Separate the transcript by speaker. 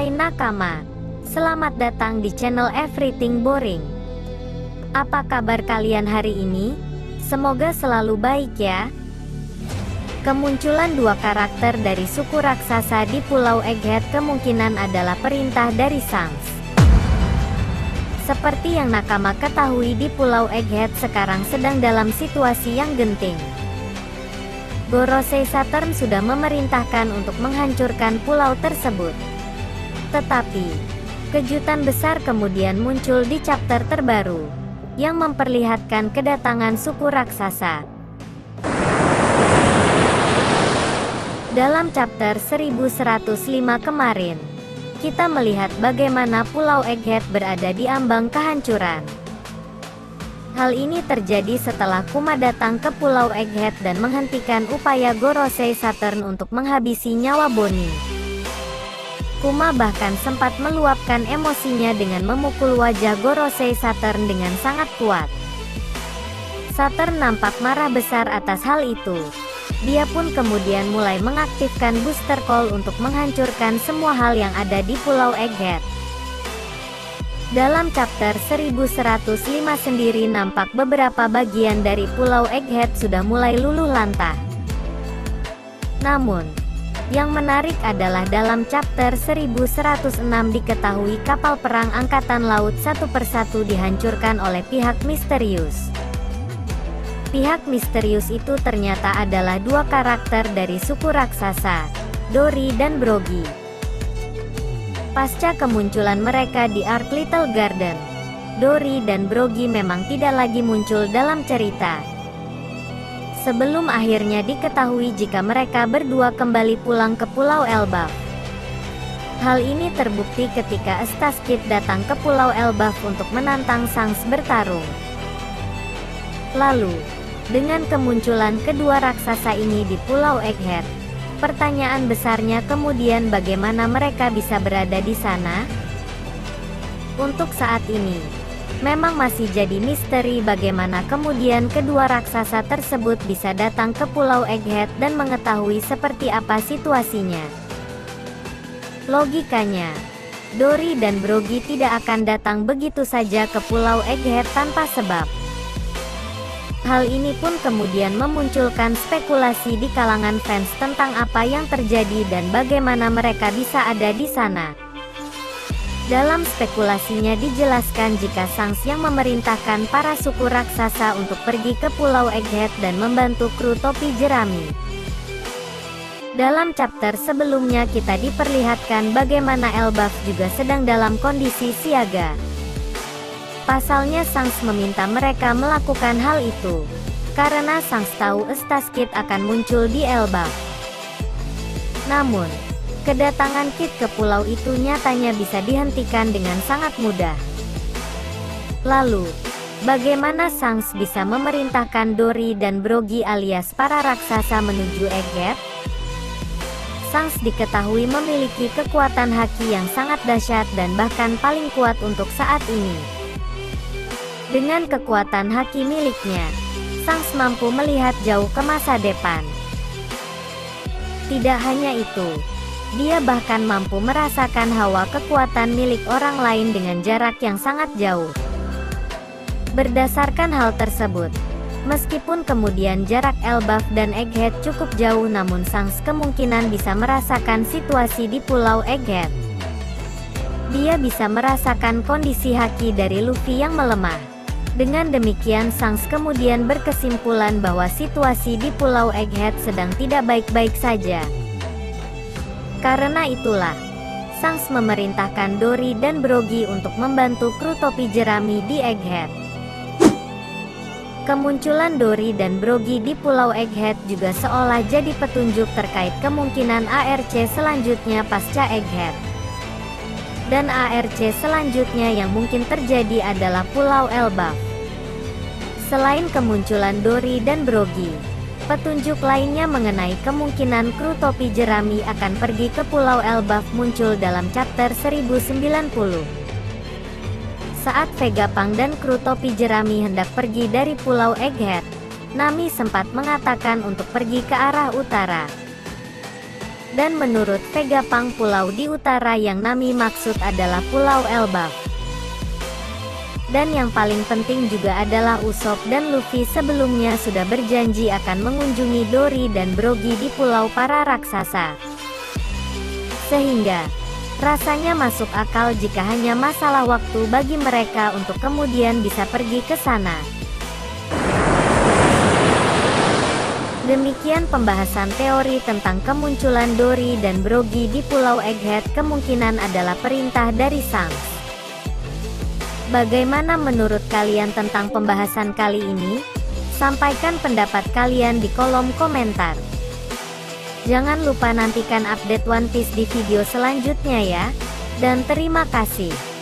Speaker 1: Hai nakama, selamat datang di channel Everything Boring. Apa kabar kalian hari ini? Semoga selalu baik ya. Kemunculan dua karakter dari suku raksasa di Pulau Egghead kemungkinan adalah perintah dari Shanks. Seperti yang nakama ketahui, di Pulau Egghead sekarang sedang dalam situasi yang genting. Gorosei Saturn sudah memerintahkan untuk menghancurkan pulau tersebut. Tetapi, kejutan besar kemudian muncul di chapter terbaru, yang memperlihatkan kedatangan suku raksasa. Dalam chapter 1105 kemarin, kita melihat bagaimana Pulau Egghead berada di ambang kehancuran. Hal ini terjadi setelah Kuma datang ke Pulau Egghead dan menghentikan upaya Gorosei Saturn untuk menghabisi nyawa Bonnie. Kuma bahkan sempat meluapkan emosinya dengan memukul wajah Gorosei Saturn dengan sangat kuat. Saturn nampak marah besar atas hal itu. Dia pun kemudian mulai mengaktifkan booster call untuk menghancurkan semua hal yang ada di Pulau Egghead. Dalam chapter 1105 sendiri nampak beberapa bagian dari Pulau Egghead sudah mulai luluh lantah. Namun, yang menarik adalah dalam chapter 1106 diketahui kapal perang Angkatan Laut satu persatu dihancurkan oleh pihak misterius. Pihak misterius itu ternyata adalah dua karakter dari suku raksasa, Dory dan Brogy. Pasca kemunculan mereka di Ark Little Garden, Dory dan Brogy memang tidak lagi muncul dalam cerita. Sebelum akhirnya diketahui jika mereka berdua kembali pulang ke Pulau Elbaf. Hal ini terbukti ketika Eustace Kid datang ke Pulau Elbaf untuk menantang Shanks bertarung. Lalu, dengan kemunculan kedua raksasa ini di Pulau Egghead, pertanyaan besarnya kemudian bagaimana mereka bisa berada di sana? Untuk saat ini, memang masih jadi misteri bagaimana kemudian kedua raksasa tersebut bisa datang ke Pulau Egghead dan mengetahui seperti apa situasinya. Logikanya, Dory dan Brogy tidak akan datang begitu saja ke Pulau Egghead tanpa sebab. Hal ini pun kemudian memunculkan spekulasi di kalangan fans tentang apa yang terjadi dan bagaimana mereka bisa ada di sana. Dalam spekulasinya dijelaskan jika Shanks yang memerintahkan para suku raksasa untuk pergi ke Pulau Egghead dan membantu kru topi jerami. Dalam chapter sebelumnya kita diperlihatkan bagaimana Elbaf juga sedang dalam kondisi siaga. Pasalnya Shanks meminta mereka melakukan hal itu, karena Shanks tahu Eustace Kid akan muncul di Elbaf. Namun, kedatangan Kid ke pulau itu nyatanya bisa dihentikan dengan sangat mudah. Lalu, bagaimana Shanks bisa memerintahkan Dory dan Brogy alias para raksasa menuju Egghead? Shanks diketahui memiliki kekuatan haki yang sangat dahsyat dan bahkan paling kuat untuk saat ini. Dengan kekuatan haki miliknya, Shanks mampu melihat jauh ke masa depan. Tidak hanya itu, dia bahkan mampu merasakan hawa kekuatan milik orang lain dengan jarak yang sangat jauh. Berdasarkan hal tersebut, meskipun kemudian jarak Elbaf dan Egghead cukup jauh, namun Shanks kemungkinan bisa merasakan situasi di Pulau Egghead. Dia bisa merasakan kondisi haki dari Luffy yang melemah. Dengan demikian Shanks kemudian berkesimpulan bahwa situasi di Pulau Egghead sedang tidak baik-baik saja. Karena itulah, Shanks memerintahkan Dory dan Brogy untuk membantu kru topi jerami di Egghead. Kemunculan Dory dan Brogy di Pulau Egghead juga seolah jadi petunjuk terkait kemungkinan ARC selanjutnya pasca Egghead. Dan ARC selanjutnya yang mungkin terjadi adalah Pulau Elbaf. Selain kemunculan Dory dan Brogy, petunjuk lainnya mengenai kemungkinan kru topi jerami akan pergi ke Pulau Elbaf muncul dalam chapter 1090. Saat Vegapunk dan kru topi jerami hendak pergi dari Pulau Egghead, Nami sempat mengatakan untuk pergi ke arah utara. Dan menurut Vegapunk, pulau di utara yang Nami maksud adalah Pulau Elbaf. Dan yang paling penting juga adalah Usopp dan Luffy sebelumnya sudah berjanji akan mengunjungi Dory dan Brogy di Pulau Para Raksasa. Sehingga rasanya masuk akal jika hanya masalah waktu bagi mereka untuk kemudian bisa pergi ke sana. Demikian pembahasan teori tentang kemunculan Dory dan Brogy di Pulau Egghead. Kemungkinan adalah perintah dari Shanks. Bagaimana menurut kalian tentang pembahasan kali ini? Sampaikan pendapat kalian di kolom komentar. Jangan lupa nantikan update One Piece di video selanjutnya ya. Dan terima kasih.